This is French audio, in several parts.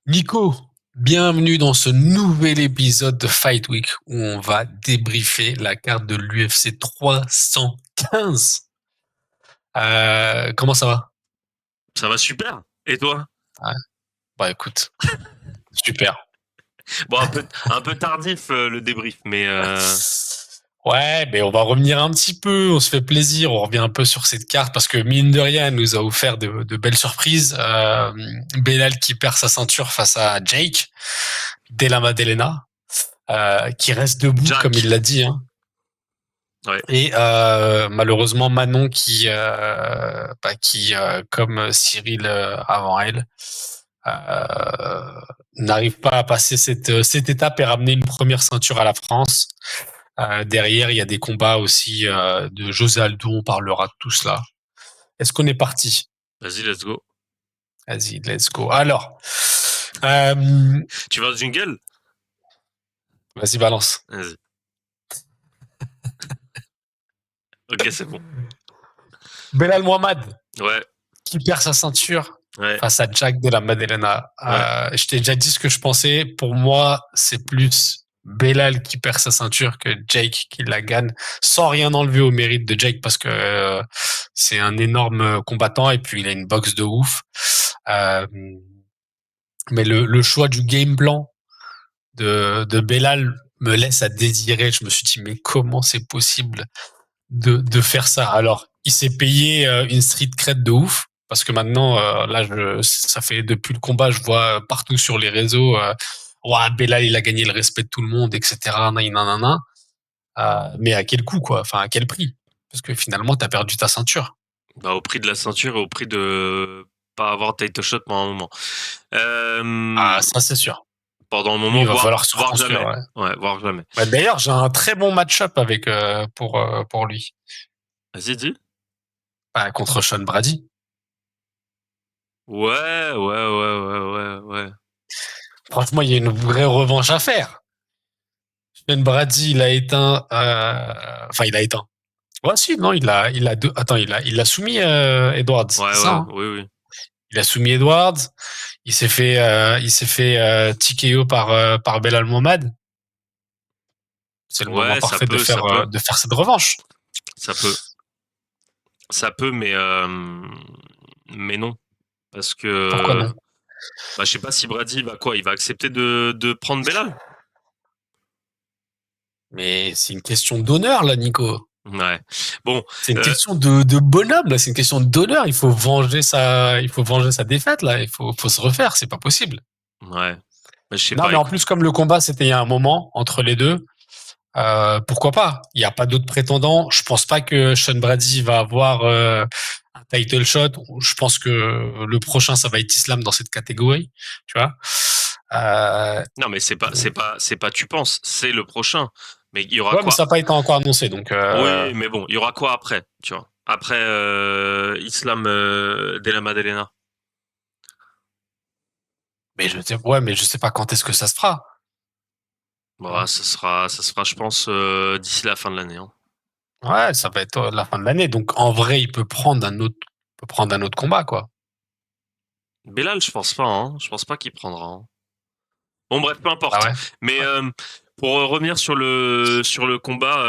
Nico, bienvenue dans ce nouvel épisode de Fight Week où on va débriefer la carte de l'UFC 315. Comment ça va? Ça va super. Et toi? Ouais. Bah écoute, super. Bon, un peu tardif le débrief, mais Ouais, mais on va revenir un petit peu, on se fait plaisir, on revient un peu sur cette carte parce que mine de rien, elle nous a offert de belles surprises. Belal qui perd sa ceinture face à Jake, Della Maddalena, qui reste debout comme Jack. il l'a dit, hein. Ouais. Et malheureusement Manon qui comme Cyril avant elle, n'arrive pas à passer cette étape et ramener une première ceinture à la France. Derrière, il y a des combats aussi de José Aldo, on parlera de tout cela. Est-ce qu'on est parti? Vas-y, let's go. Vas-y, let's go. Alors, euh, Tu vas au jungle? vas-y, balance. Vas-y. Ok, c'est bon. Belal Mohamed, Ouais, qui perd sa ceinture ouais, face à Jack de la Maddalena. ouais. Je t'ai déjà dit ce que je pensais. Pour moi, c'est plus Belal qui perd sa ceinture que Jake qui la gagne, sans rien enlever au mérite de Jake parce que c'est un énorme combattant et puis il a une boxe de ouf. Euh, mais le choix du game plan de Belal me laisse à désirer. Je me suis dit, mais comment c'est possible de faire ça? Alors, il s'est payé une street cred de ouf. Parce que maintenant, là, ça fait depuis le combat, je vois partout sur les réseaux, ouais, Belal, il a gagné le respect de tout le monde, etc. Nanana. Mais à quel coût, quoi? Enfin, à quel prix? Parce que finalement, t'as perdu ta ceinture. Bah, au prix de la ceinture et au prix de pas avoir title shot pendant un moment. Ah, ça, c'est sûr. Pendant un Lui, moment, il va voire, falloir se voire reconstruire, jamais. ouais. Ouais, voire jamais. Bah, d'ailleurs, j'ai un très bon match-up pour lui. Vas-y, dis. Bah, contre Sean Brady. Ouais, ouais, ouais, ouais, ouais, ouais. Franchement, il y a une vraie revanche à faire. Sean Brady, il a éteint, enfin, il a éteint. Ouais, si, non, il a deux, attends, il a soumis, Edwards, c'est Ouais, ça, ouais, hein? oui, oui. Il a soumis Edwards. Il s'est fait TKO par Belal Mohamed. C'est le moment Ouais, ça parfait de peut, faire, ça peut, de faire cette revanche. ça peut. Ça peut, mais non. Parce Pourquoi que non? bah, je sais pas si Brady va quoi, il va accepter de prendre Belal. Mais c'est une question d'honneur, là, Nico. Ouais. Bon, C'est une euh, question de bonhomme, là. C'est une question d'honneur. Il faut venger sa défaite, là. Il faut se refaire. C'est pas possible. ouais. Mais je sais Non, pas, mais en écoute. plus, comme le combat, c'était il y a un moment entre les deux, pourquoi pas? Il n'y a pas d'autres prétendants. Je pense pas que Sean Brady va avoir un title shot. Je pense que le prochain, ça va être Islam dans cette catégorie. Tu vois? Non, mais c'est pas, tu penses, c'est le prochain. Mais il y aura Ouais, mais quoi? ça n'a pas été encore annoncé. Donc, Oui, mais bon, il y aura quoi après, tu vois? Après Islam de la Maddalena. mais je sais pas quand est-ce que ça se fera. Tu Bon, vois. ça sera, je pense, d'ici la fin de l'année, hein. Ouais, ça va être la fin de l'année. Donc, en vrai, il peut prendre un autre combat, quoi. Belal, je pense pas, hein. Je pense pas qu'il prendra, hein. Bon, bref, peu Ah importe. ouais? Mais Ouais. pour revenir sur le combat,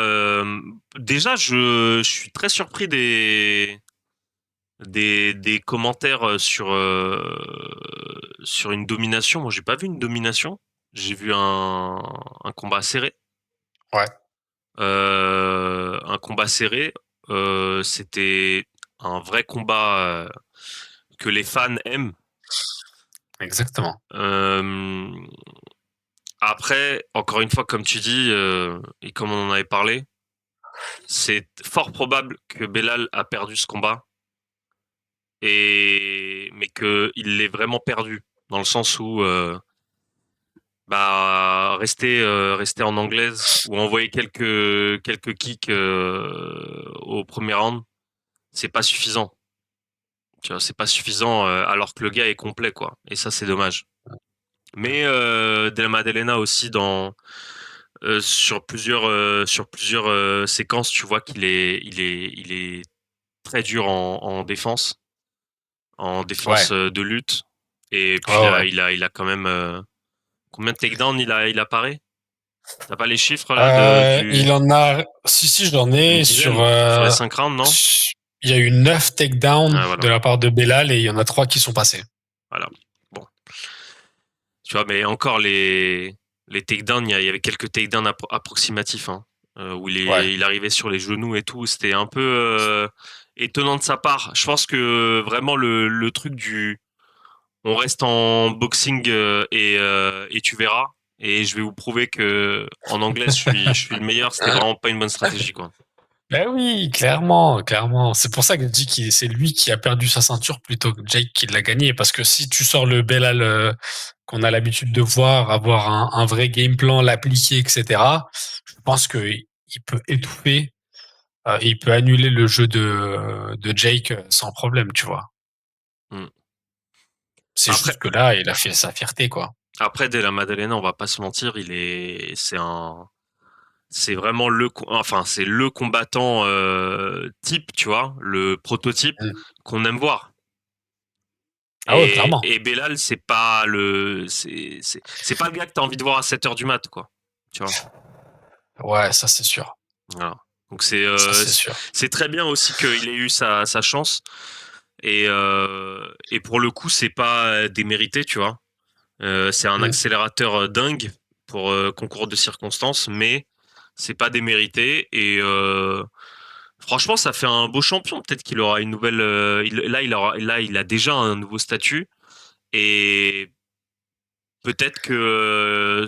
déjà, je suis très surpris des commentaires sur une domination. Moi, j'ai pas vu une domination. J'ai vu un combat serré. Ouais, Un combat serré. C'était un vrai combat que les fans aiment. exactement. Euh, Après, encore une fois, comme tu dis, et comme on en avait parlé, c'est fort probable que Belal a perdu ce combat, mais qu'il l'ait vraiment perdu, dans le sens où bah, rester en anglaise ou envoyer quelques kicks au premier round, c'est pas suffisant. Tu vois, c'est pas suffisant alors que le gars est complet, quoi. Et ça, c'est dommage. Mais Della Maddalena aussi sur plusieurs séquences, tu vois qu'il est très dur en défense Ouais. de lutte. Et puis Ouais, ouais. il a quand même combien de takedowns il a paré? T'as pas les chiffres là de Il du en a, si, j'en une ai dizaine sur les 5 rounds, non? il y a eu 9 takedowns Ouais, de voilà. la part de Belal et il y en a 3 qui sont passés. Voilà. Bon, tu vois, mais encore les takedowns, il y avait quelques takedowns approximatifs, hein, où Ouais. il arrivait sur les genoux et tout. C'était un peu étonnant de sa part. Je pense que vraiment le truc du on reste en boxing et tu verras. Et je vais vous prouver que en anglais je suis le meilleur. C'était vraiment pas une bonne stratégie, quoi. Ben oui, clairement, clairement. C'est pour ça que je dis que c'est lui qui a perdu sa ceinture plutôt que Jake qui l'a gagné. Parce que si tu sors le Belal qu'on a l'habitude de voir, avoir un vrai game plan, l'appliquer, etc., je pense que il peut étouffer, et il peut annuler le jeu de Jake sans problème, tu vois. Mm. C'est Après, juste que là, il a fait sa fierté, quoi. après Della Maddalena, on va pas se mentir, c'est vraiment enfin c'est le combattant type, tu vois, le prototype Mm. qu'on aime voir. Ah ouais, clairement. Et Belal, c'est pas le gars que t'as envie de voir à 7 heures du mat, quoi. Tu vois. Ouais, ça c'est sûr. Voilà. Donc Ça c'est sûr. c'est très bien aussi qu'il ait eu sa chance. Et pour le coup, c'est pas démérité, tu vois. C'est un Mm. accélérateur dingue pour concours de circonstances, mais c'est pas démérité. Et franchement, ça fait un beau champion. Peut-être qu'il aura une nouvelle. Là, il a déjà un nouveau statut. Et peut-être que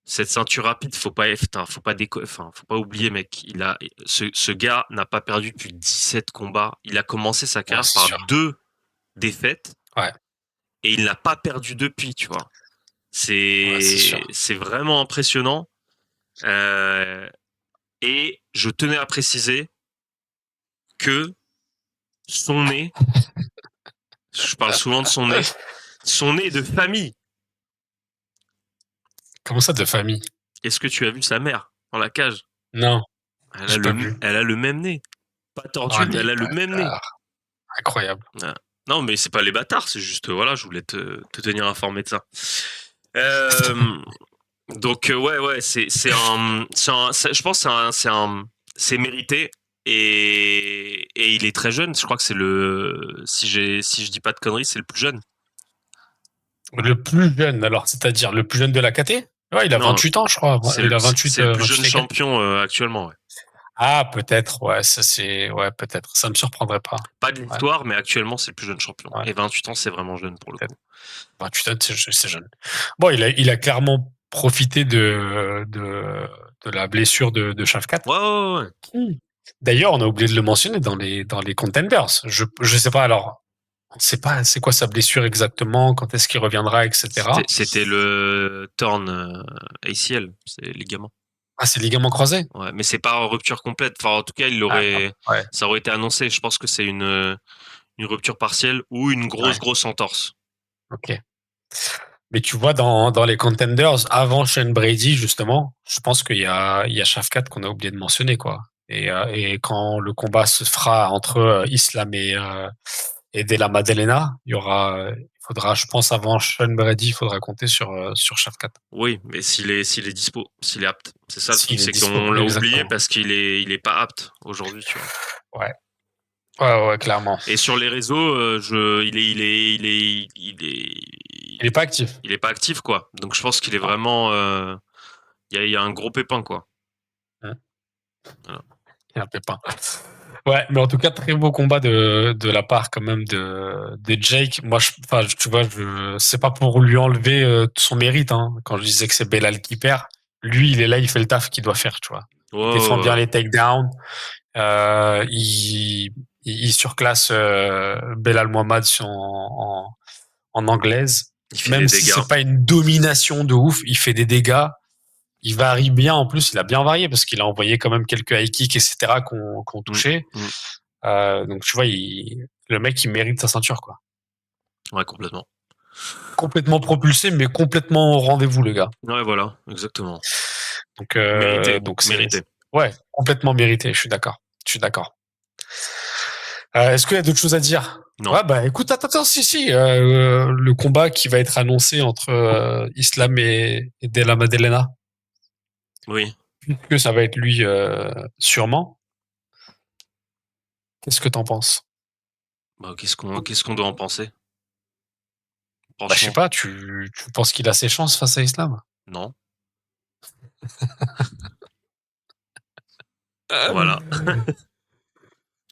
cette ceinture rapide, faut pas oublier, mec. Ce gars n'a pas perdu depuis 17 combats. Il a commencé sa Ouais, carrière c'est par sûr. 2 défaites Ouais, et il n'a pas perdu depuis, tu vois. ouais, c'est sûr. C'est vraiment impressionnant. Euh, et je tenais à préciser que son nez, je parle souvent de son nez est de famille. Comment ça de famille? Est-ce que tu as vu sa mère dans la cage? Non, j'ai pas vu. Elle a le même nez. Pas Oh tordu, mais les elle a le même nez. bâtards. Incroyable. Ah. Non, mais c'est pas les bâtards, c'est juste, voilà, je voulais te tenir informé de ça. Euh, donc, ouais, ouais, je pense que c'est mérité. Et il est très jeune. Je crois que si je dis pas de conneries, c'est le plus jeune. Le plus jeune, alors, c'est-à-dire le plus jeune de la KT? Ouais, il a Non, 28 ans, je crois. Il a 28, c'est le plus jeune 28 et quelques. champion actuellement, ouais. Ah, peut-être, ouais, ça c'est, ouais, peut-être. Ça me surprendrait pas. Pas de Ouais, l'histoire, mais actuellement, c'est le plus jeune champion. ouais, Et 28 ans, c'est vraiment jeune pour le peut-être. coup. 28 ans, c'est jeune. Bon, il a clairement profité de la blessure de Shafkat. Ouais, ouais, ouais. Hmm. D'ailleurs, on a oublié de le mentionner dans les contenders. Je sais pas, alors, on sait pas c'est quoi sa blessure exactement, quand est-ce qu'il reviendra, etc. C'était le torn ACL, c'est ligament. Ah, c'est ligament croisé? Ouais, mais c'est pas en rupture complète. Enfin, en tout cas, Ah, merde. Ouais, ça aurait été annoncé. Je pense que c'est une rupture partielle ou une ouais, grosse entorse. ok. Mais tu vois, dans les contenders, avant Shane Brady, justement, je pense il y a Shafkat qu'on a oublié de mentionner, quoi. Et quand le combat se fera entre Islam et Della Maddalena, il faudra, je pense, avant Shane Brady, il faudra compter sur Shafkat. Oui, mais s'il est dispo, s'il est apte. C'est ça le truc, S'il est c'est dispo, qu'on l'a oublié exactement. parce il est pas apte aujourd'hui, tu vois. Ouais, ouais, ouais, clairement. Et sur les réseaux, Il est pas actif. il est pas actif, quoi. Donc je pense qu'il est vraiment, il y a un gros pépin, quoi. Hein, Voilà. il y a un pépin. Ouais, mais en tout cas, très beau combat de la part quand même de Jake. Moi, enfin, tu vois, c'est pas pour lui enlever son mérite. Hein. Quand je disais que c'est Belal qui perd, lui, il est là, il fait le taf qu'il doit faire. Tu vois, Ouais, il défend ouais, bien ouais. les takedowns. Euh, il, il surclasse Belal Mohamed en anglaise. Il fait des Même si dégâts. c'est pas une domination de ouf, il fait des dégâts. Il varie bien en plus, il a bien varié parce qu'il a envoyé quand même quelques high kicks, etc. qu'on Mm, touché. mm. Donc tu vois, le mec il mérite sa ceinture quoi. Ouais, complètement. Complètement propulsé, mais complètement au rendez-vous le gars. Ouais, voilà, exactement. Donc Mérité, donc c'est mérité. ouais complètement mérité. Je suis d'accord. Je suis d'accord. Est-ce qu'il y a d'autres choses à dire? Non. Ouais, bah écoute, attends, si. Le combat qui va être annoncé entre Islam et Della Maddalena, Oui. que ça va être lui sûrement. Qu'est-ce que t'en penses? Bah, qu'est-ce qu'on doit en penser? Bah je sais Franchement, pas, tu penses qu'il a ses chances face à Islam? non. Voilà.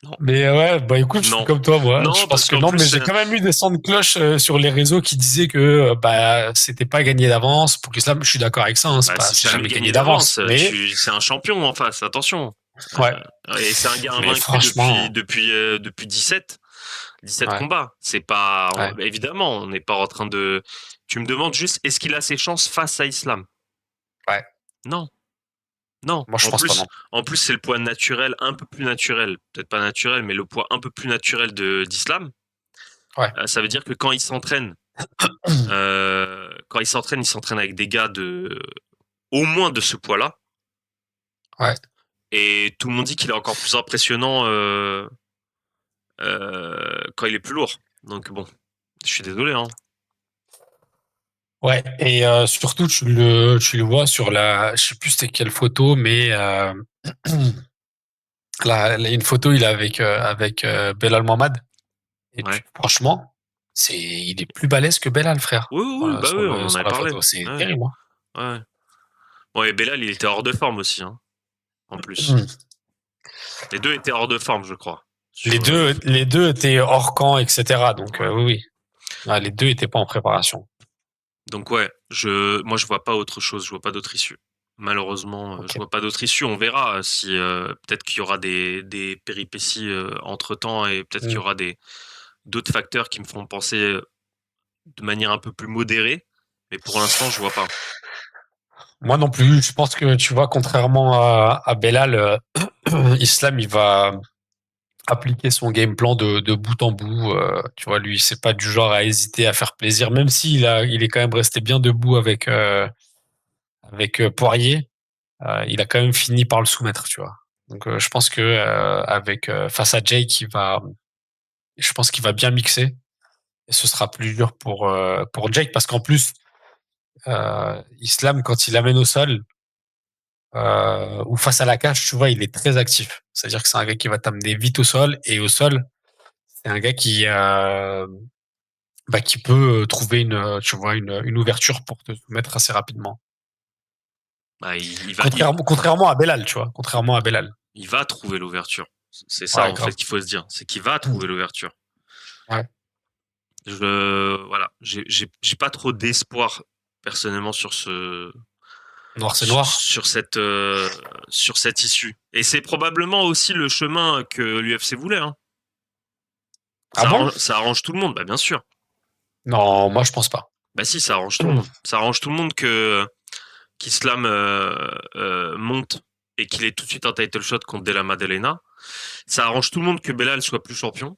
Non. Mais ouais, bah écoute, je suis Non. comme toi, moi. Je Non, pense parce que qu'en non, mais plus, j'ai quand même eu des sons de cloche sur les réseaux qui disaient que bah c'était pas gagné d'avance pour l'islam. Je suis d'accord avec ça, hein, bah, c'est c'est jamais jamais gagné gagné d'avance. d'avance. Mais C'est un champion en face, attention. ouais, Et c'est un gars mais invaincu franchement, depuis 17 ouais, combats. C'est pas, ouais. évidemment, on n'est pas en train de. Tu me demandes juste, est-ce qu'il a ses chances face à Islam? Ouais. Non, non. Moi, je pense pas non. En plus, c'est le poids naturel, un peu plus naturel, peut-être pas naturel, mais le poids un peu plus naturel d'Islam. Ouais. Ça veut dire que quand il s'entraîne avec des gars de, au moins de ce poids-là. Ouais. Et tout le monde dit qu'il est encore plus impressionnant quand il est plus lourd. Donc bon, je suis désolé, hein. Ouais. Et surtout, tu le vois sur la, je sais plus c'était quelle photo, mais une photo, il est avec Belal Mohamed. Et Ouais. franchement, il est plus balèze que Belal, frère. Oui, oui, oui, bah oui, on en Sur avait la parlé. photo, c'est Ouais, terrible, hein. ouais. Bon, et Belal, il était hors de forme aussi, hein, en plus. Les deux étaient hors de forme, je crois. Sur, Les deux étaient hors camp, etc. Donc ouais. oui, oui. Ouais, les deux étaient pas en préparation. Donc ouais, moi je vois pas autre chose, je vois pas d'autre issue. Malheureusement, je Ok. vois pas d'autre issue. On verra si peut-être qu'il y aura des péripéties entre temps et peut-être qu'il y Mm. aura d'autres facteurs qui me font penser de manière un peu plus modérée. Mais pour l'instant, je vois pas. Moi non plus. Je pense que tu vois, contrairement à Belal, Islam, il va appliquer son game plan de bout en bout. Tu vois, lui, c'est pas du genre à hésiter à faire plaisir, même il est quand même resté bien debout avec Poirier. Il a quand même fini par le soumettre, tu vois. Donc je pense que avec face à Jake, je pense qu'il va bien mixer et ce sera plus dur pour Jake parce qu'en plus Islam quand il l'amène au sol ou face à la cage, tu vois, il est très actif. C'est-à-dire que c'est un gars qui va t'amener vite au sol et au sol, c'est un gars qui peut trouver tu vois, une ouverture pour te soumettre assez rapidement. Bah, Contrairement à Belal, tu vois. Contrairement à Belal. il va trouver l'ouverture. C'est ça Ouais, en fait grave. qu'il faut se dire, c'est qu'il va trouver l'ouverture. Ouais. Voilà, j'ai pas trop d'espoir personnellement Noir, c'est noir. sur cette issue. Et c'est probablement aussi le chemin que l'UFC voulait, hein. Ah bon? Ça arrange tout le monde, bah bien sûr. Non, moi je pense pas. Bah si, ça arrange tout le monde. Ça arrange tout le monde que qu'Islam monte et qu'il ait tout de suite un title shot contre Della Maddalena. Ça arrange tout le monde que Belal soit plus champion.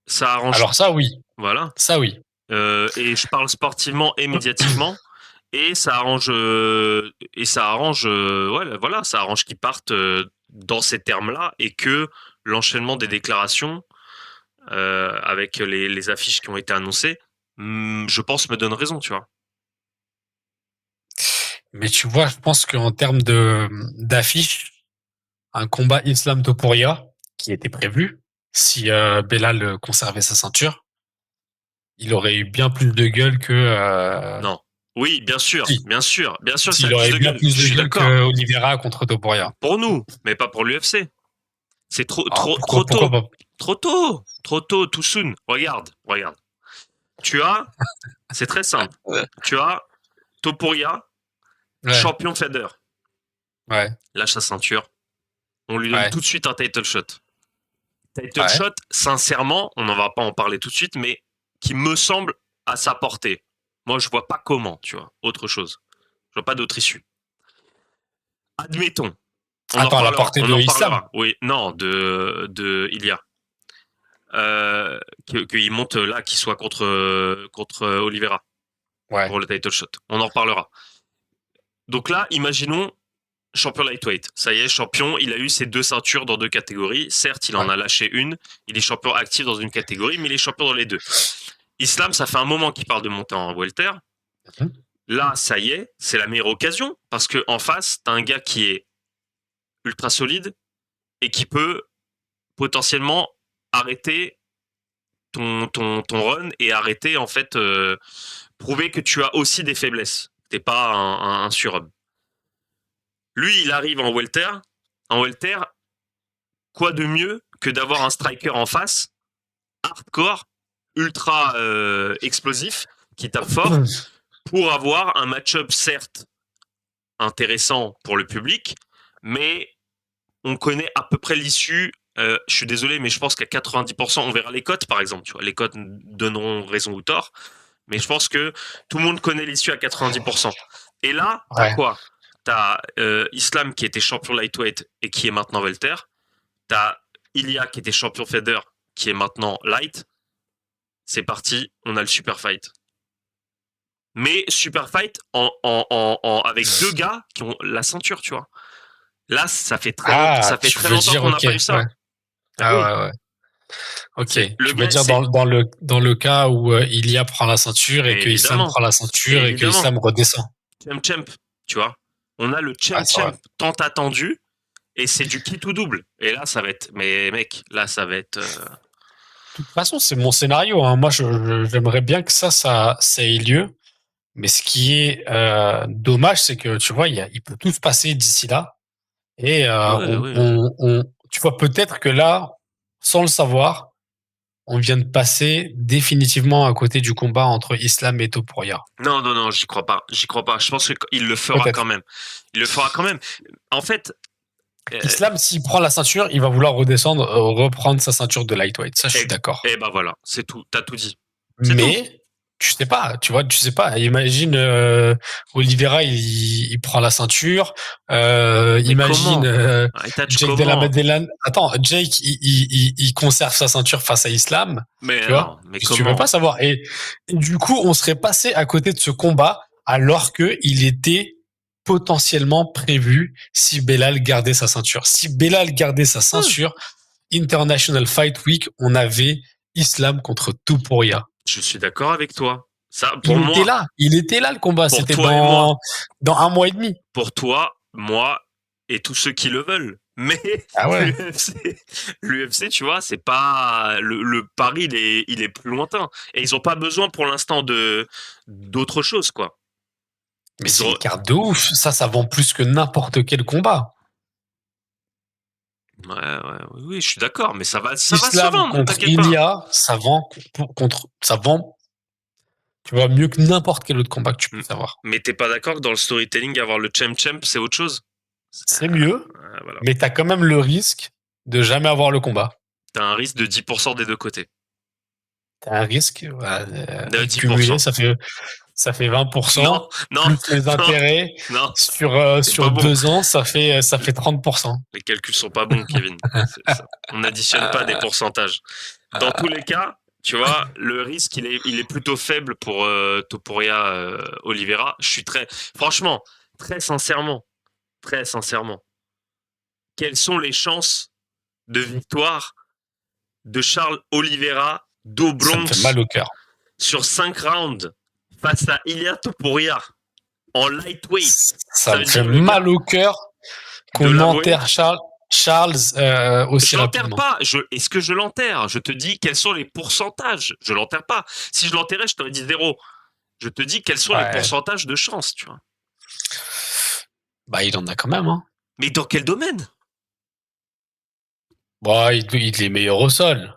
Ça arrange, Alors ça, oui. voilà. Ça, oui. Et je parle sportivement et médiatiquement. Et ça arrange, ouais, voilà, ça arrange qu'ils partent dans ces termes-là et que l'enchaînement des déclarations avec les affiches qui ont été annoncées, je pense me donne raison, tu vois. Mais tu vois, je pense qu'en termes d'affiche, un combat Islam Topuria qui était prévu, si Belal conservait sa ceinture, il aurait eu bien plus de gueule que Non. Oui, bien sûr, si. bien sûr, bien sûr, ça S'il a plus aurait eu de bien gueule. plus Je de suis gueule d'accord. que Oliveira contre Topuria. Pour nous, mais pas pour l'UFC. C'est trop, Ah, trop, trop pourquoi tôt. pas? Trop tôt, too soon. Regarde, regarde. Tu as, c'est très simple. Ouais. Tu as Topuria, Ouais, champion Feder. ouais, Lâche sa ceinture. On lui donne ouais, tout de suite un title shot. Title ouais. shot, sincèrement, on n'en va pas en parler tout de suite, mais qui me semble à sa portée. Moi, je vois pas comment, tu vois, autre chose. Je vois pas d'autre issue. Admettons, Attends, à la portée on de en Islam. reparlera. Oui, non, de Ilia. Qu'il monte là, qu'il soit contre Oliveira Ouais, pour le title shot. On en reparlera. Donc là, imaginons, champion lightweight. Ça y est, champion. Il a eu ses 2 ceintures dans 2 catégories. Certes, il en Ouais. a lâché une. Il est champion actif dans une catégorie, mais il est champion dans les 2. Islam, ça fait un moment qu'il parle de monter en welter. Mhm. Là, ça y est, c'est la meilleure occasion parce que en face, t'as un gars qui est ultra solide et qui peut potentiellement arrêter ton run et arrêter en fait prouver que tu as aussi des faiblesses. T'es pas un surhomme. Lui, il arrive en welter. En welter, quoi de mieux que d'avoir un striker en face, hardcore, ultra explosif, qui tape fort, pour avoir un match-up certes intéressant pour le public, mais on connaît à peu près l'issue. Je suis désolé, mais je pense qu'à 90%, on verra les cotes par exemple. Tu vois, les cotes donneront raison ou tort, mais je pense que tout le monde connaît l'issue à 90%. Et là, t'as Ouais. quoi? T'as Islam qui était champion lightweight et qui est maintenant welter. T'as Ilya qui était champion feather qui est maintenant light. C'est parti, on a le super fight. Mais super fight avec 2 gars qui ont la ceinture, tu vois. Là, ça fait très longtemps, Ah, tu veux dire, qu'on n'a ok, pas eu ouais. ça. Ah Ah oui, ouais, ouais. Ok. c'est le Tu veux gars, dire c'est dans le cas où Ilia prend la ceinture et mais que Islam évidemment, prend la ceinture et que évidemment, Islam redescend. champ, tu vois. On a le Ah, c'est vrai. champ tant attendu et c'est du qui tout double. Et là, ça va être, mais mec, là, ça va être. De toute façon, c'est mon scénario, hein. Moi, j'aimerais bien que ça ait lieu. Mais ce qui est dommage, c'est que tu vois, il peut tout se passer d'ici là. Et Ouais, ouais, ouais. tu vois, peut-être que là, sans le savoir, on vient de passer définitivement à côté du combat entre Islam et Topuria. Non, non, non, j'y crois pas. J'y crois pas. Je pense qu'il le fera quand Peut-être. même. Il le fera quand même. En fait, euh, Islam, s'il prend la ceinture, il va vouloir redescendre, reprendre sa ceinture de lightweight. Ça, je suis d'accord. et ben voilà, c'est tout. T'as tout dit. C'est tout. Mais tu sais pas, tu vois, tu sais pas. Imagine Oliveira, il prend la ceinture. Mais Imagine comment? Itachi, Jake Della comment? Maddalena. Attends, Jake, il conserve sa ceinture face à Islam, Mais tu vois. non, mais Tu veux pas comment? savoir. Et du coup, on serait passé à côté de ce combat alors que il était potentiellement prévu si Belal gardait sa ceinture. Si Belal gardait sa Ouais, ceinture, International Fight Week, on avait Islam contre Topuria. je suis d'accord avec toi. Ça, Il était là le combat, pour c'était toi et moi, dans un mois et demi. pour toi, moi et tous ceux qui le veulent. Mais Ah ouais. l'UFC, l'UFC, tu vois, c'est pas le pari, il est plus lointain. Et ils ont pas besoin pour l'instant de d'autre chose, quoi. Mais Ils c'est ont, une carte de ouf. Ça vend plus que n'importe quel combat. ouais, ouais, oui, oui, je suis d'accord, mais ça va se Islam vendre, contre t'inquiète pas. Ilia, ça vend, tu vois, mieux que n'importe quel autre combat que tu Mm. puisses avoir. Mais t'es pas d'accord que dans le storytelling, avoir le champ, c'est autre chose? C'est mieux, Voilà. mais t'as quand même le risque de jamais avoir le combat. T'as un risque de 10% des deux côtés. T'as un risque, De cumulé, 10%. ça fait Non, 20%, non, plus les non, intérêts. non, c'est Sur pas bon. 2 ans, ça fait 30%. Les calculs sont pas bons, Kevin. C'est ça. On n'additionne pas des pourcentages. Dans tous les cas, tu vois, le risque, il est plutôt faible pour Topuria Oliveira. Je suis franchement, très sincèrement, quelles sont les chances de victoire de Charles Oliveira do Ça me fait Bronx mal au cœur. sur 5 rounds face à Ilia Topuria en lightweight? Ça Ça me veut fait dire le gars mal au cœur de qu'on l'avouer. enterre Charles aussi Je l'enterre rapidement. pas. Est-ce que je l'enterre? Je te dis quels sont les pourcentages. Je l'enterre pas. Si je l'enterrais, je t'aurais dit 0. Je te dis quels sont les Ouais. pourcentages de chance, tu vois. Bah, il en a quand même, hein. Mais dans quel domaine? Bon, il est meilleur au sol.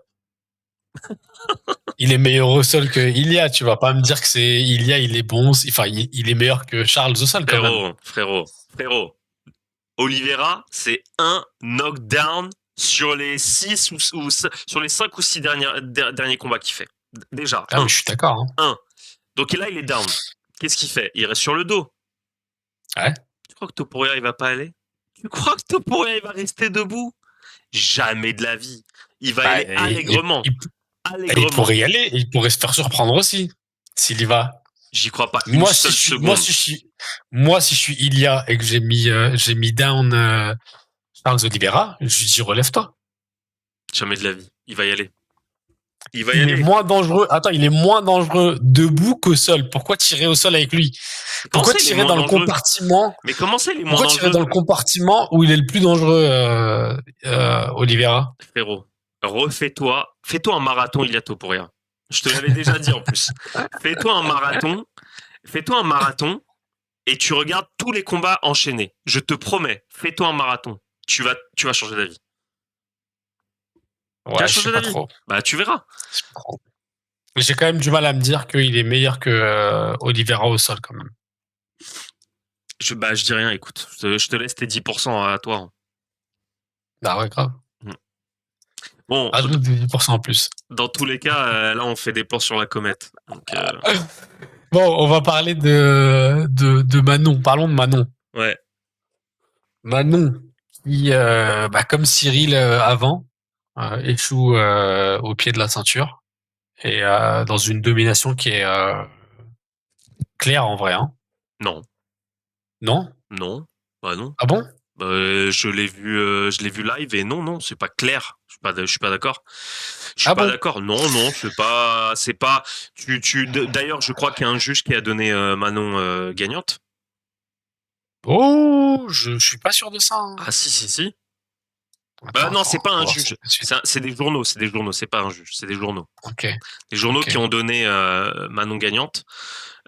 Il est meilleur au sol que Ilia. Tu vas pas me dire que c'est Ilia, il est bon. Enfin, il est meilleur que Charles au sol quand même. Frérot. Oliveira, c'est un knockdown sur les 6 ou sur les 5 ou 6 derniers combats qu'il fait. Déjà, Ah, mais je suis d'accord, hein. un. Donc là, il est down. Qu'est-ce qu'il fait? Il reste sur le dos. Ouais. Tu crois que Topuria, il va pas aller? Tu crois que Topuria, il va rester debout? Jamais de la vie. Il va y Bah, aller allègrement. il Allègrement. pourrait y aller. Il pourrait se faire surprendre aussi s'il y va. J'y crois pas une Moi, seule seconde. si je suis Ilia et que j'ai mis down Charles Oliveira, je lui dis relève-toi. Jamais de la vie. Il va y aller. Il va y Il est aller. moins dangereux. Attends, il est moins dangereux debout qu'au sol. Pourquoi tirer au sol avec lui? Comment Pourquoi ça, il est tirer moins dans le dangereux? compartiment? Mais comment ça, il est moins Pourquoi tirer dangereux? dans le compartiment où il est le plus dangereux, Oliveira? Frérot, refais-toi. Fais-toi un marathon, Iliato, pour rien. Je te l'avais déjà dit en plus. Fais-toi un marathon. Fais-toi un marathon et tu regardes tous les combats enchaînés. Je te promets, fais-toi un marathon. Tu vas changer d'avis. Tu vas Ouais, je sais changer pas d'avis. trop. Bah, tu verras. J'ai quand même du mal à me dire qu'il est meilleur que Oliveira au sol quand même. Je dis rien, écoute. Je te laisse tes 10% à toi. Bah ouais, grave. Bon, Ajoute des 10% en plus. dans tous les cas, là, on fait des plans sur la comète. Donc, Bon, on va parler de Manon. Parlons de Manon. ouais. Manon, qui, comme Cyril avant, échoue au pied de la ceinture et dans une domination qui est claire en vrai. Hein. Non. Non? Non. Bah, non. Ah bon? Je l'ai vu live et non, non, c'est pas clair. Je suis pas d'accord. Je suis Ah pas bon? d'accord. Non, non, c'est pas. D'ailleurs, je crois qu'il y a un juge qui a donné Manon gagnante. Oh, je suis pas sûr de ça. Hein. Ah si, si, si. Attends, Non, c'est pas on va un voir ça juge. tout de suite. C'est des journaux, c'est des journaux. C'est pas un juge, c'est des journaux. Ok. Des journaux Ok. qui ont donné Manon gagnante.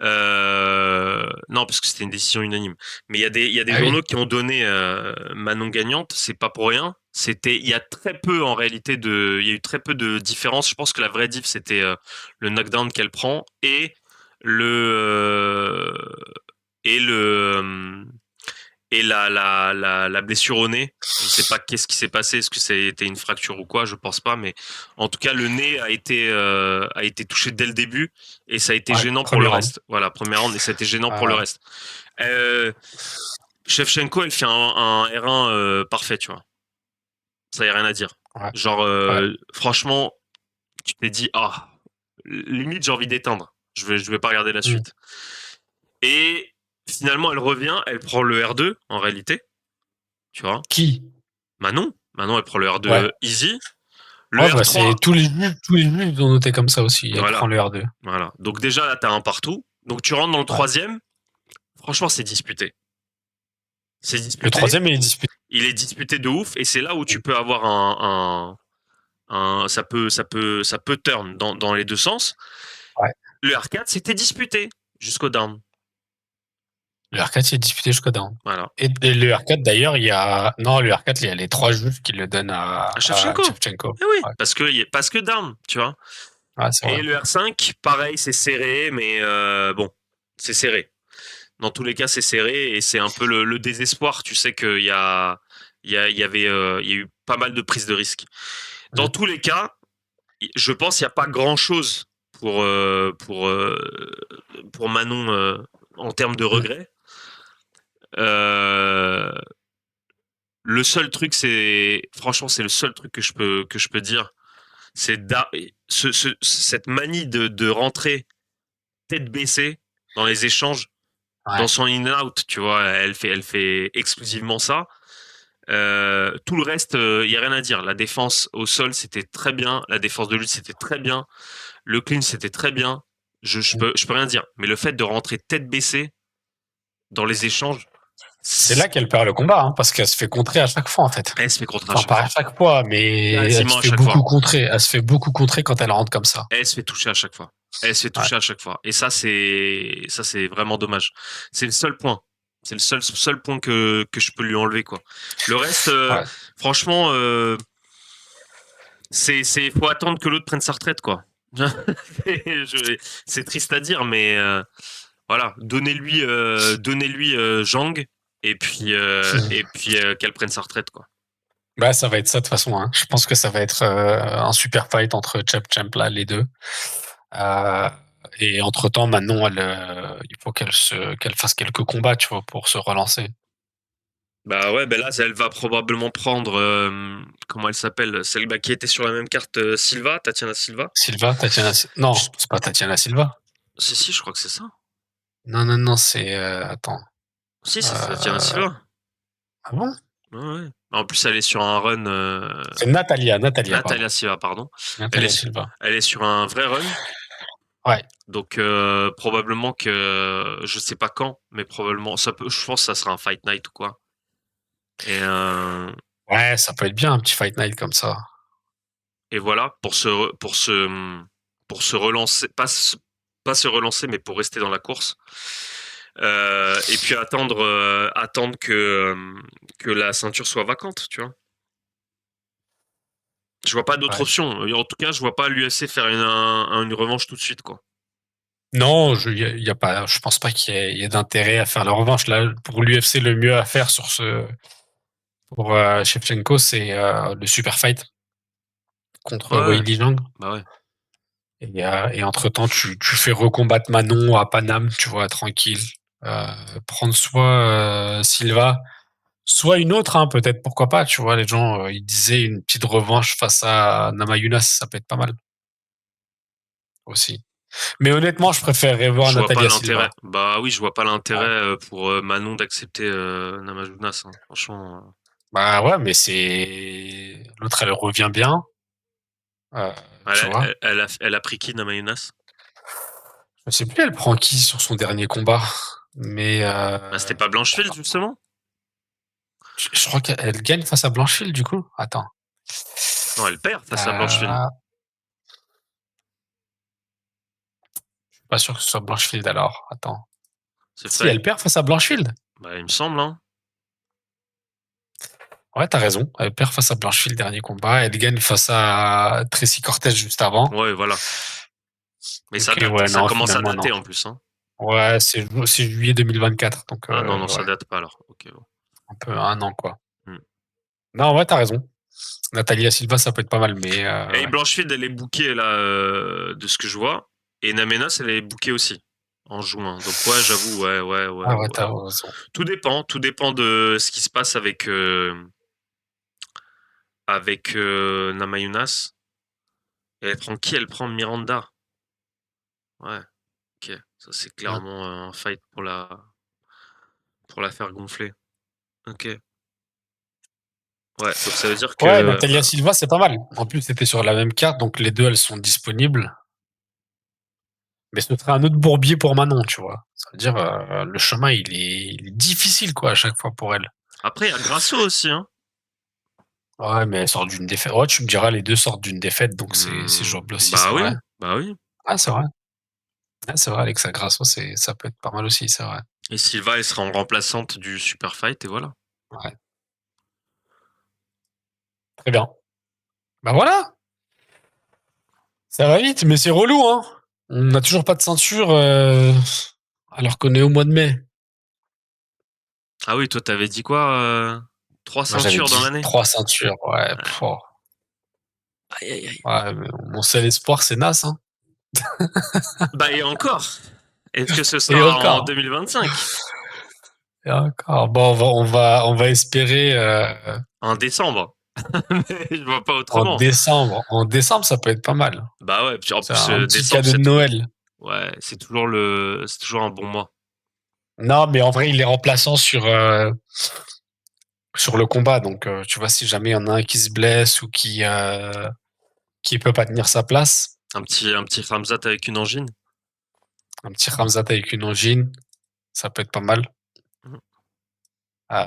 Non, parce que c'était une décision unanime. Mais il y a des Ah oui. journaux qui ont donné Manon gagnante. C'est pas pour rien. Il y a très peu en réalité il y a eu très peu de différence. Je pense que la vraie diff c'était le knockdown qu'elle prend le euh, et le et la blessure au nez. Je sais pas qu'est-ce qui s'est passé. Est-ce que c'était une fracture ou quoi? Je pense pas. Mais en tout cas, le nez a été touché dès le début et ça a été Ouais, gênant pour premier le round. reste. Voilà, première round et ça a été gênant pour le reste. Shevchenko, elle fait un R1 parfait, tu vois. Ça y a rien à dire. Ouais. Genre, Ouais. franchement, tu t'es dit, ah, limite, j'ai envie d'éteindre. Je vais pas regarder la Mm. suite. Et finalement, elle revient, elle prend le R2, en réalité. Tu vois. Qui? Manon, elle prend le R2 Ouais. easy. Le Ouais, bah, R3, c'est tous les juges ils ont noté comme ça aussi. Elle voilà. prend le R2. Voilà. Donc déjà, là, t'as un partout. Donc tu rentres dans le Ouais. troisième. Franchement, c'est disputé. C'est disputé. Le troisième, il est disputé. Il est disputé de ouf. Et c'est là où tu peux avoir ça peut turn dans les deux sens. Ouais. Le R4, c'était disputé jusqu'au down. Le R4, il est disputé jusqu'au down. Voilà. Et le R4, d'ailleurs, non, le R4, il y a les 3 juges qui le donnent à Shevchenko. Shevchenko. Eh oui, Ouais. parce que down, tu vois. Ouais, c'est vrai. Et le R5, pareil, c'est serré, mais bon, c'est serré. Dans tous les cas, c'est serré et c'est un peu le désespoir. Tu sais qu'il il y a eu pas mal de prises de risques. Dans tous les cas, je pense qu'il n'y a pas grand chose pour Manon en termes de regrets. Le seul truc, franchement, c'est le seul truc que je peux dire, c'est cette manie de rentrer tête baissée dans les échanges, Ouais. dans son in-out, tu vois, elle fait exclusivement ça. Tout le reste, il y a rien à dire. La défense au sol, c'était très bien. La défense de lutte, c'était très bien. Le clean, c'était très bien. Je peux rien dire. Mais le fait de rentrer tête baissée dans les échanges, C'est là qu'elle perd le combat, hein, parce qu'elle se fait contrer à chaque fois, en fait. elle se fait contrer à Enfin, chaque pas fois. à chaque fois, mais Quasiment elle à se fait chaque beaucoup fois. contrer. Elle se fait beaucoup contrer quand elle rentre comme ça. Elle se fait toucher à chaque fois. Elle se fait toucher à chaque fois. Et ça, c'est vraiment dommage. C'est le seul point. C'est le seul point que je peux lui enlever, quoi. Le reste, franchement, faut attendre que l'autre prenne sa retraite, quoi. C'est triste à dire, mais voilà, donnez-lui Zhang et puis qu'elle prenne sa retraite, quoi. Bah, ça va être ça de toute façon. Hein. Je pense que ça va être un super fight entre Champ là, les deux. Et entre temps, Manon, il faut qu'elle fasse quelques combats, tu vois, pour se relancer. Bah ouais, là, elle va probablement prendre comment elle s'appelle, celle qui était sur la même carte, Tatiana Silva. Non, c'est pas Tatiana Silva. Si, je crois que c'est ça. Non, non, non, c'est attends. Si, c'est Tatiana Euh, Silva. Ah bon? Ouais, ouais. En plus, elle est sur un run. C'est Natalia, pardon. Natalia Silva, pardon. Elle est, Natalia su- Silva. elle est sur un vrai run. Ouais, Donc probablement que je sais pas quand, mais probablement ça peut. Je pense que ça sera un fight night ou quoi. Et ouais, ça peut être bien un petit fight night comme ça. et voilà pour se relancer, pas se relancer, mais pour rester dans la course. Et puis attendre que la ceinture soit vacante, tu vois. Je vois pas d'autre Ouais. option. En tout cas, je vois pas l'UFC faire une revanche tout de suite, quoi. Non, y a pas, je pense pas qu'il y ait d'intérêt à faire la revanche. Là, pour l'UFC, le mieux à faire pour Shevchenko, c'est le super fight contre Ouais, Weili Zhang. bah ouais. Et entre-temps, tu fais recombattre Manon à Paname, tu vois, tranquille. Euh, Prendre soit Silva, soit une autre, hein, peut-être, pourquoi pas, tu vois. Les gens, ils disaient une petite revanche face à Namajunas, ça peut être pas mal aussi. Mais honnêtement, je préférerais voir Je vois pas Natalia l'intérêt. Silva. Bah oui, je vois pas l'intérêt Ouais. pour Manon d'accepter Namajunas, hein. Franchement. Bah ouais, mais c'est l'autre, elle revient bien, euh, tu vois. Elle a pris qui, Namajunas? Je sais plus, elle prend qui sur son dernier combat, mais Bah, c'était pas Blanchfield, justement? je crois qu'elle gagne face à Blanchfield du coup. Attends. Non, elle perd face à Blanchfield. Euh, je suis pas sûr que ce soit Blanchfield alors. Attends. C'est Si vrai? elle perd face à Blanchfield. Bah, il me semble, hein. Ouais, t'as raison. Elle perd face à Blanchfield dernier combat. Elle gagne face à Tracy Cortez juste avant. Ouais, voilà. Mais ça Ok, date. ouais, Ça non, commence à finalement non. dater, en plus, hein. Ouais, c'est juillet 2024, donc Ah non, non, ça ouais, date pas, alors. Ok, bon. un peu un an quoi. Hmm. Non, ouais, t'as raison. Natalia Silva, ça peut être pas mal, mais Et ouais. Blanchfield, elle est bookée, là, de ce que je vois. Et Namenas, elle est bookée aussi. En juin. Donc, ouais, j'avoue, ouais, ouais, ouais, Ah ouais, ouais. t'as raison. Tout dépend de ce qui se passe avec Namayunas. Et elle prend qui? Elle prend Miranda. Ouais, ok. Ça, c'est Mm. clairement un fight pour la faire gonfler. Ok. Ouais, donc ça veut dire Ouais, que. Natalia Silva, c'est pas mal. En plus, c'était sur la même carte, donc les deux, elles sont disponibles. Mais ce serait un autre bourbier pour Manon, tu vois. Ça veut dire, le chemin, il est difficile, quoi, à chaque fois pour elle. Après, il y a Grasso aussi, hein. Ouais, mais elle sort d'une défaite. Ouais, tu me diras, les deux sortent d'une défaite, donc c'est jouable aussi, c'est Bah vrai. oui, bah oui. Ah, c'est vrai. Ah, c'est vrai, Alexa Grasso, ça peut être pas mal aussi, c'est vrai. Et Silva, elle sera en remplaçante du Super Fight, et voilà. Ouais, très bien. Bah voilà, ça va vite, mais c'est relou, hein. On n'a toujours pas de ceinture, alors qu'on est au mois de mai. Ah oui, toi, t'avais dit quoi? Trois Moi, j'avais ceintures dans dit l'année? 3 ceintures, ouais. Ouais. Oh. Aïe, aïe, aïe. Ouais, mais mon seul espoir, c'est Nas, hein. Bah, et encore. Est-ce que ce Et sera en encore. 2025? Et encore. Bon, on va espérer En décembre? Mais je vois pas autrement. En décembre, ça peut être pas mal. Bah ouais, puis en C'est plus, un petit décembre, cadeau de c'est toujours. Noël. Ouais, c'est toujours un bon mois. Non, mais en vrai, il est remplaçant sur le combat. Donc, tu vois, si jamais il y en a un qui se blesse ou qui peut pas tenir sa place, Un petit Ramzat avec une angine. un petit Ramzat avec une angine, ça peut être pas mal. Mhm. Euh,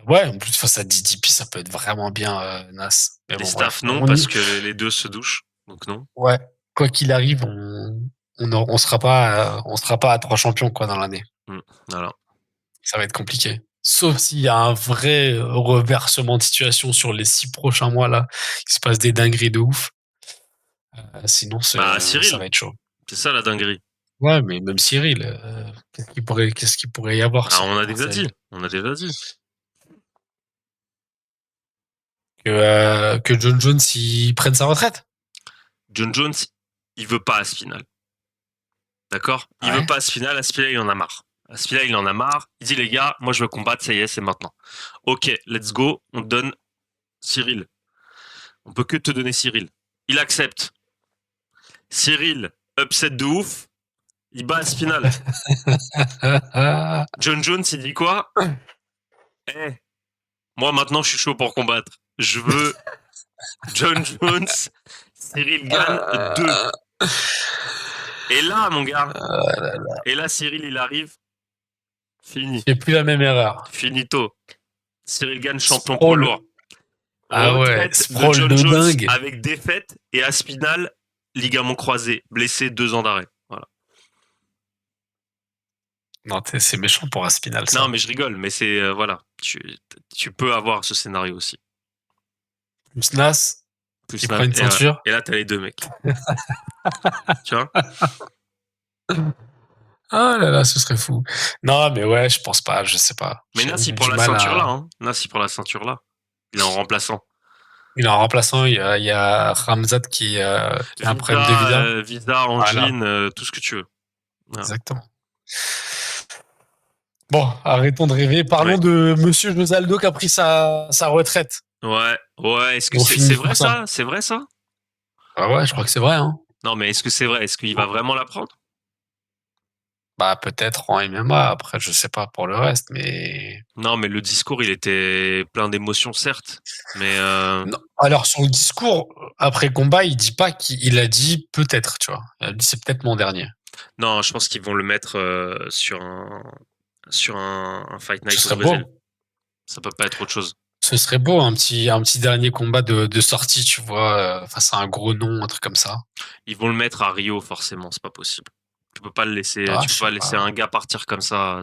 ouais, en plus, face à DDP, ça peut être vraiment bien, Nas. Mais Les bon, staffs, bref. non, parce que les deux se douchent. Donc non. Ouais, quoi qu'il arrive, on sera pas à 3 champions, quoi, dans l'année. Voilà. Ça va être compliqué. Sauf s'il y a un vrai reversement de situation sur les 6 prochains mois là, il se passe des dingueries de ouf. Sinon, Bah, ça Cyril, va être chaud. c'est ça la dinguerie. Ouais, mais même Cyril, qu'est-ce qu'il pourrait y avoir Ah, si on a par déjà Cyril? dit. On a déjà dit. Que John Jones il prenne sa retraite? John Jones, il veut pas à ce final. D'accord? Il veut Ouais. pas à ce final. À ce final, il en a marre. À ce final, il en a marre. Il dit, les gars, moi, je veux combattre. Ça y est, c'est maintenant. Ok, let's go. On te donne Cyril. On peut que te donner Cyril. Il accepte. Cyril, upset de ouf. Il bat Aspinal. John Jones, il dit quoi? Moi maintenant, je suis chaud pour combattre. Je veux John Jones, Cyril Gane 2. Et là, mon gars, et là, Cyril, il arrive. Fini. J'ai plus la même erreur. Finito. Cyril Gane, champion Sprawl. poids lourd. Ah ouais, Retraite de sprawl John de Jones dingue. avec défaite et Aspinal, ligament croisé, blessé, 2 ans d'arrêt. Voilà. Non, c'est méchant pour Aspinal, ça. Non, mais je rigole, mais c'est voilà, tu peux avoir ce scénario aussi. Plus Nas, Plus qui là, prend une ceinture. et là, t'as les deux mecs. Tu vois? Ah là là, ce serait fou. Non, mais ouais, je pense pas, je sais pas. Mais J'ai Nas, il du prend la mal ceinture à... là. Hein. Nas, il prend la ceinture là. Il est en remplaçant. Il est en remplaçant, il y a Ramzat qui a un problème de vida. Visa, Voilà, angine, tout ce que tu veux. Voilà. exactement. Bon, arrêtons de rêver. Parlons Ouais. de Monsieur Josaldo qui a pris sa retraite. Ouais. Est-ce que On c'est finit vrai pour ça. ça? C'est vrai ça? Ah ouais, je crois que c'est vrai, hein. Non, mais est-ce que c'est vrai? Est-ce qu'il va vraiment la prendre? Bah, peut-être en MMA, après, je sais pas pour le reste, mais... Non, mais le discours, il était plein d'émotions, certes. Mais Non. Alors, sur le discours, après combat, il dit pas qu'il a dit peut-être, tu vois. Il a dit c'est peut-être mon dernier. non, je pense qu'ils vont le mettre sur un Fight Ce Night au serait Brésil. beau. Ça peut pas être autre chose. Ce serait beau, un petit dernier combat de sortie, tu vois, face à un gros nom, un truc comme ça. Ils vont le mettre à Rio, forcément, c'est pas possible. Tu peux pas le laisser, Ah, tu je peux sais pas laisser pas. un gars partir comme ça.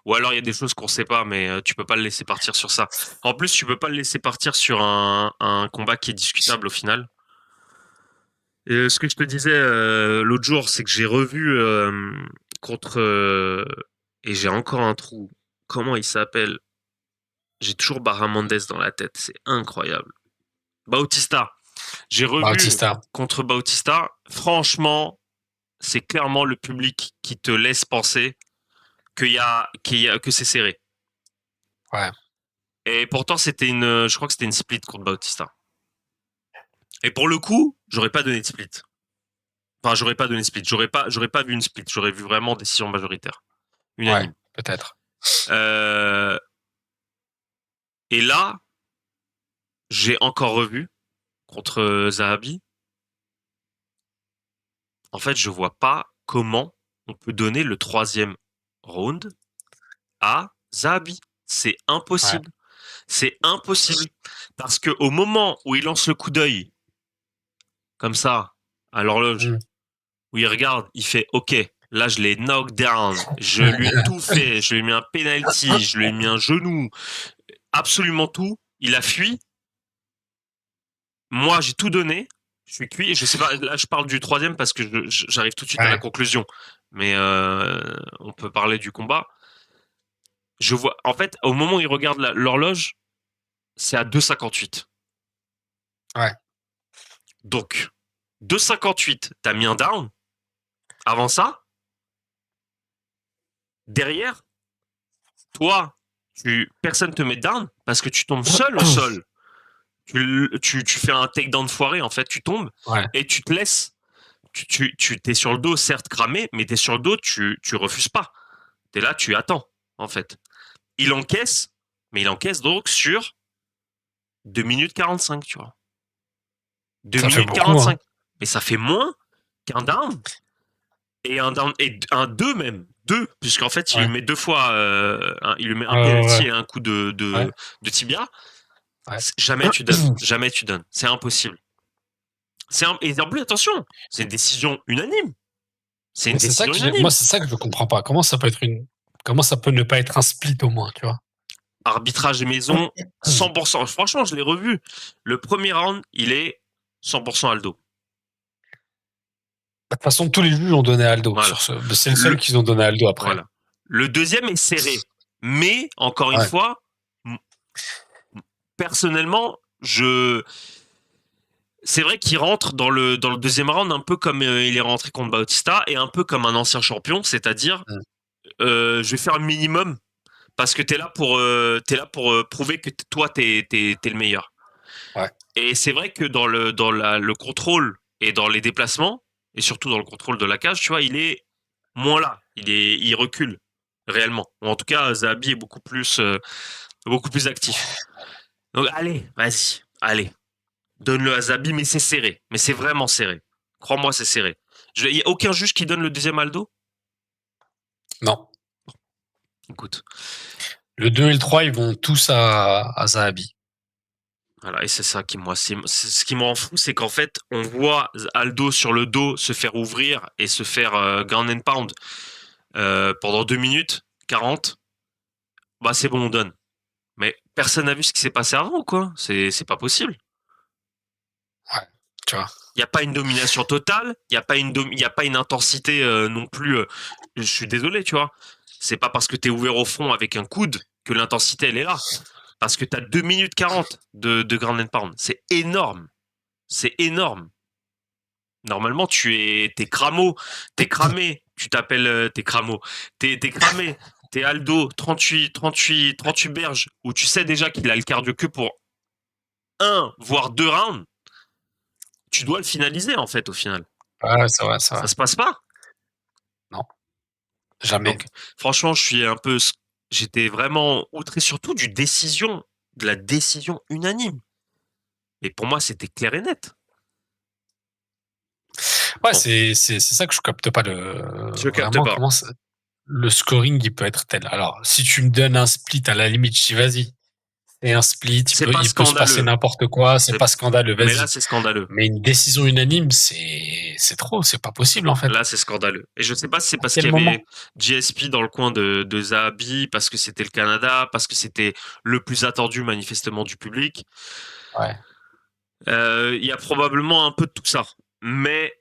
Ou alors il y a des choses qu'on sait pas, mais tu peux pas le laisser partir sur ça. En plus, tu peux pas le laisser partir sur un combat qui est discutable au final. Et ce que je te disais l'autre jour, c'est que j'ai revu contre et j'ai encore un trou. Comment il s'appelle? J'ai toujours Barramondes dans la tête, c'est incroyable. Bautista. J'ai revu Bautista. contre Bautista. Franchement, c'est clairement le public qui te laisse penser que c'est serré. Ouais. Et pourtant, je crois que c'était une split contre Bautista. Et pour le coup, j'aurais pas donné de split. Enfin, j'aurais pas donné de split. J'aurais pas vu une split. J'aurais vu vraiment décision majoritaire. Unanime. Ouais, peut-être. Euh, et là, j'ai encore revu contre Zahabi. En fait, je vois pas comment on peut donner le 3e round à Zahabi. C'est impossible. Ouais. C'est impossible. Parce que au moment où il lance le coup d'œil, comme ça, à l'horloge, où il regarde, il fait OK, là je l'ai knock down, je lui ai tout fait, je lui ai mis un penalty, je lui ai mis un genou, absolument tout. Il a fui. Moi, j'ai tout donné. Je suis cuit. Je sais pas. Là, je parle du 3e parce que j'arrive tout de suite à la conclusion. Mais on peut parler du combat. Je vois. En fait, au moment où il regarde l'horloge, c'est à 2,58. Ouais. Donc, 2,58, t'as mis un down. Avant ça, derrière, toi, personne te met down parce que tu tombes seul au sol. Tu fais un takedown foiré, en fait, tu tombes et tu te laisses. Tu t'es sur le dos, certes cramé, mais t'es sur le dos, tu refuses pas. T'es là, tu attends, en fait. Il encaisse, mais il encaisse donc sur 2 minutes 45, tu vois. 2 Ça fait minutes beaucoup, 45. hein. Mais ça fait moins qu'un down. Et un down, et un 2 même. 2, puisqu'en fait, il lui met 2 fois, il lui met un penalty et un coup de tibia. Jamais tu donnes. Jamais tu donnes. C'est impossible. Et en plus, attention, c'est une décision unanime. C'est une décision unanime. Moi, c'est ça que je comprends pas. Comment ça peut ne pas être un split au moins, tu vois? Arbitrage maison, 100%. Franchement, je l'ai revu. Le premier round, il est 100% Aldo. De toute façon, tous les juges ont donné à Aldo. Voilà. C'est le seul qu'ils ont donné à Aldo après. Voilà. Le deuxième est serré. Mais, encore une fois, personnellement, c'est vrai qu'il rentre dans le deuxième round un peu comme il est rentré contre Bautista et un peu comme un ancien champion, c'est-à-dire je vais faire le minimum parce que t'es là pour prouver que toi t'es le meilleur. Ouais. Et c'est vrai que dans le contrôle et dans les déplacements, et surtout dans le contrôle de la cage, tu vois, il est moins là. Il recule réellement. Ou en tout cas, Zahabi est beaucoup plus actif. Donc allez, vas-y, allez, donne-le à Zahabi, mais c'est serré. Mais c'est vraiment serré. Crois-moi, c'est serré. Il y a aucun juge qui donne le deuxième Aldo. Non. Écoute. Le 2 et le 3, ils vont tous à Zahabi. Voilà, et c'est ça qui moi, c'est ce qui me rend fou, c'est qu'en fait, on voit Aldo sur le dos se faire ouvrir et se faire ground and pound pendant 2 minutes 40. Bah c'est bon, on donne. Mais personne n'a vu ce qui s'est passé avant ou quoi? C'est pas possible. Ouais, tu vois. Il y a pas une domination totale, il y a pas une intensité non plus. Je suis désolé, tu vois. C'est pas parce que t'es ouvert au front avec un coude que l'intensité elle est là. Parce que t'as 2 minutes 40 de ground and pound. C'est énorme. C'est énorme. Normalement, t'es cramo, t'es cramé. Tu t'appelles, t'es cramo. T'es cramé. T'es Aldo, 38 berges, où tu sais déjà qu'il a le cardio que pour 1, voire 2 rounds. Tu dois le finaliser, en fait, au final. Ouais, c'est vrai, c'est vrai. Ça se passe pas. Non. Jamais. Donc, franchement, j'étais vraiment outré, surtout de la décision unanime. Et pour moi, c'était clair et net. Ouais, Bon, c'est ça que je capte pas je capte vraiment pas. comment le scoring il peut être tel. Alors, si tu me donnes un split à la limite, je dis vas-y. C'est un split, C'est pas il peut se passer scandaleux. n'importe quoi, c'est pas scandaleux, Mais là, vas-y. c'est scandaleux. Mais une décision unanime, c'est trop, c'est pas possible en fait. Là, c'est scandaleux. Et je sais pas si c'est À parce quel qu'il y avait moment? GSP dans le coin de Zahabi, parce que c'était le Canada, parce que c'était le plus attendu manifestement du public. Ouais. Il y a probablement un peu de tout ça. Mais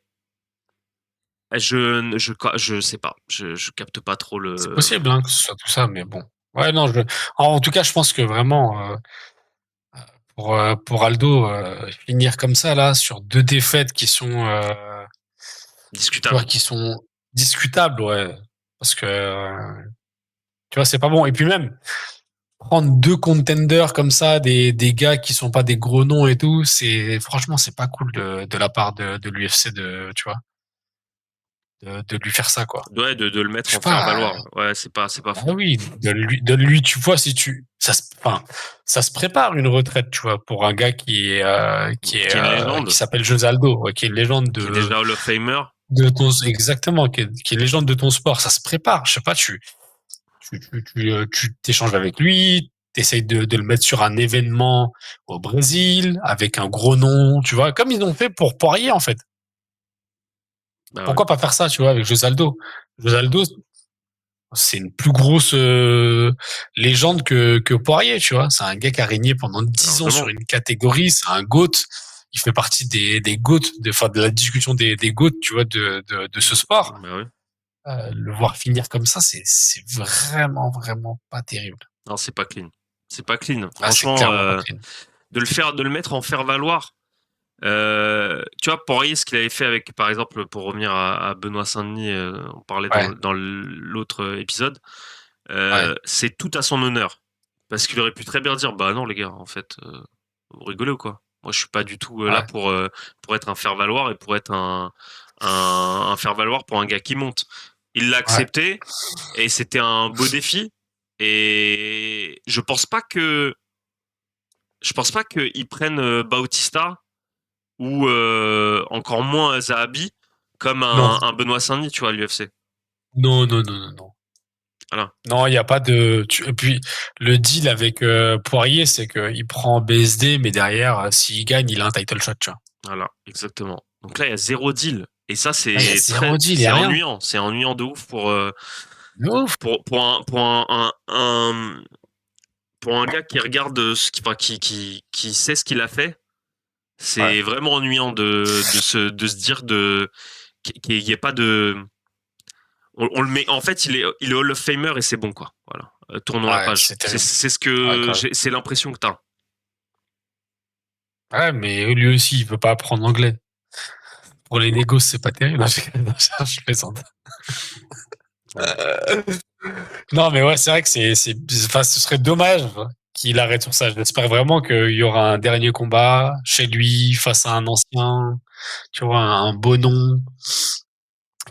je sais pas. Je capte pas trop C'est le. possible hein, que ce soit tout ça, mais bon. Ouais, non, en tout cas, je pense que vraiment, pour Aldo, finir comme ça, là, sur 2 défaites qui sont, tu vois, Discutable. qui sont discutables, ouais. Parce que, tu vois, c'est pas bon. Et puis même, prendre 2 contenders comme ça, des gars qui sont pas des gros noms et tout, franchement, c'est pas cool de la part de l'UFC tu vois, de lui faire ça, quoi. Ouais, de le mettre Je sais en faire pas, valoir. Ouais, c'est pas ah faux. oui, donne-lui, tu vois, enfin, ça se prépare une retraite, tu vois, pour un gars Qui est une qui légende, s'appelle José Aldo, ouais, qui est une légende qui est déjà Hall of Famer. exactement, qui est une légende de ton sport. Ça se prépare. Je sais pas, tu t'échanges avec lui, t'essayes de le mettre sur un événement au Brésil avec un gros nom, tu vois, comme ils ont fait pour Poirier, en fait. Bah ouais. Pourquoi pas faire ça, tu vois, avec José Aldo? José Aldo, c'est une plus grosse légende que Poirier, tu vois. C'est un gars qui a régné pendant 10 ans sur Largement. une catégorie, c'est un GOAT. Il fait partie des GOAT, de la discussion des GOAT, tu vois, de ce sport. Bah ouais. Le voir finir comme ça, c'est vraiment, vraiment pas terrible. Non, c'est pas clean. C'est pas clean. Ah, c'est Franchement, clairement pas clean. de le mettre en faire valoir. Tu vois, Poirier, ce qu'il avait fait avec, par exemple, pour revenir à Benoît Saint-Denis, on parlait Ouais, dans l'autre épisode, ouais, c'est tout à son honneur. Parce qu'il aurait pu très bien dire, bah non les gars, en fait, vous rigolez ou quoi? Moi, je suis pas du tout là ouais, pour être un faire-valoir et pour être un faire-valoir pour un gars qui monte. Il l'a ouais. accepté et c'était un beau défi. Et je pense pas qu'ils prennent Bautista ou encore moins Zahabi comme Non, un Benoît Saint-Denis, tu vois, à l'UFC. non, non, non, non, non. Voilà, Non, il n'y a pas de. Et puis, le deal avec Poirier, c'est qu'il prend BSD, mais derrière, s'il gagne, il a un title shot, tu vois. voilà, exactement. Donc là, il y a zéro deal. Et ça, Là, il y a zéro deal, il n'y c'est a rien. ennuyant. C'est ennuyant de ouf De ouf. pour un gars qui regarde enfin, qui sait ce qu'il a fait. Ouais, C'est vraiment ennuyant de se dire qu'il n'y ait pas de, on le met, en fait, il est Hall of Famer et c'est bon, quoi. Voilà. Tournons la ouais, page. c'est terrible. C'est ce Ouais, que grave. c'est l'impression que t'as. Ouais, mais lui aussi, il veut pas apprendre anglais. Pour les négos, c'est pas terrible. Non, je plaisante. Ouais. Non, mais ouais, c'est vrai que enfin, ce serait dommage qu'il arrête sur ça. J'espère vraiment qu'il y aura un dernier combat chez lui face à un ancien, tu vois, un beau nom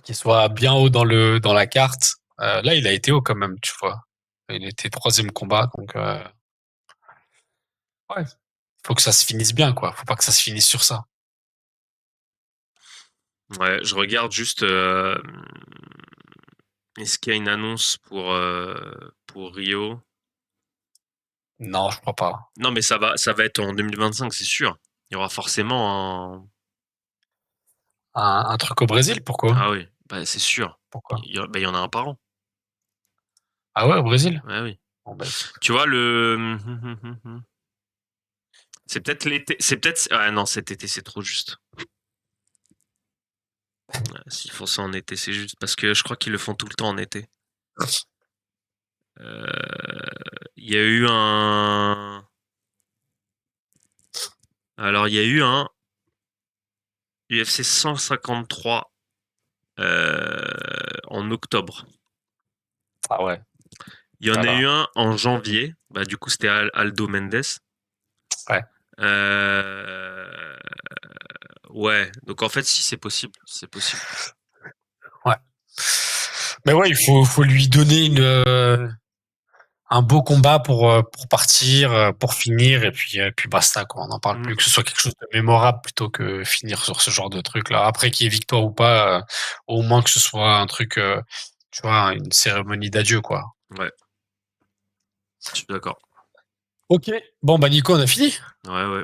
qui soit bien haut dans la carte. Là, il a été haut quand même, tu vois. Il était troisième combat, donc ouais, faut que ça se finisse bien, quoi. Faut pas que ça se finisse sur ça. Ouais, je regarde juste. Est-ce qu'il y a une annonce pour Rio? Non, je crois pas. Non, mais ça va être en 2025, c'est sûr. Il y aura forcément un. Un truc au Brésil, pourquoi? Ah oui, bah, c'est sûr. Pourquoi? Bah, il y en a un par an. Ah ouais, au Brésil? Ouais, oui. Bon, bah, écoute. Tu vois, c'est peut-être l'été. C'est peut-être. Ah non, cet été, c'est trop juste. Ouais, s'ils font ça en été, c'est juste. Parce que je crois qu'ils le font tout le temps en été. Il y a eu un. Alors, il y a eu un UFC 153 en octobre. Ah ouais. Il y en a Voilà. eu un en janvier. Bah, du coup, c'était Aldo Mendes. Ouais. Euh, Ouais. Donc, en fait, si c'est possible, c'est possible. Ouais. Mais ouais, faut lui donner un beau combat pour partir, pour finir, et puis basta, quoi. On n'en parle Mm. plus. Que ce soit quelque chose de mémorable plutôt que finir sur ce genre de truc là. Après qu'il y ait victoire ou pas, au moins que ce soit un truc, tu vois, une cérémonie d'adieu, quoi. Ouais. Je suis d'accord. Ok. Bon, bah, Nico, on a fini. Ouais, ouais.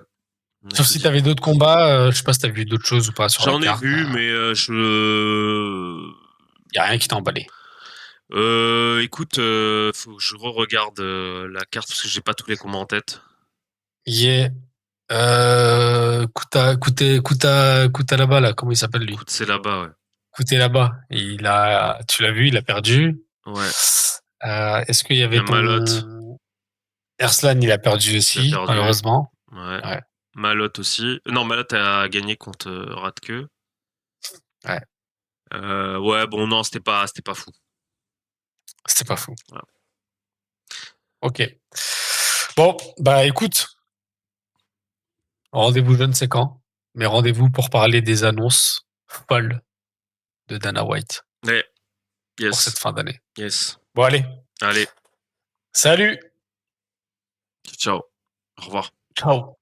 On a Sauf tout si dit. t'avais d'autres combats, je sais pas si t'as vu d'autres choses ou pas sur la J'en ai carte, mais vu, mais y a rien qui t'a emballé. écoute, faut que je re-regarde la carte parce que j'ai pas tous les combats en tête. Yeah. Kuta là-bas, là, comment il s'appelle lui? Écoute, c'est là-bas, ouais. Kuta là-bas. Tu l'as vu, il a perdu. Ouais. Est-ce qu'il y Il y a avait Malotte ton Erslan, il a perdu qui a aussi, perdu. malheureusement. Ouais. Ouais, Malotte aussi. Non, Malotte a gagné contre Radke. ouais, Ouais, bon, non, c'était pas fou. c'était pas fou. Voilà. Ok. Bon, bah écoute, rendez-vous je ne sais quand, mais rendez-vous pour parler des annonces folles de Dana White Ouais, pour cette yes, fin d'année. yes. Bon, allez, Allez, salut! ciao. Au revoir. Ciao!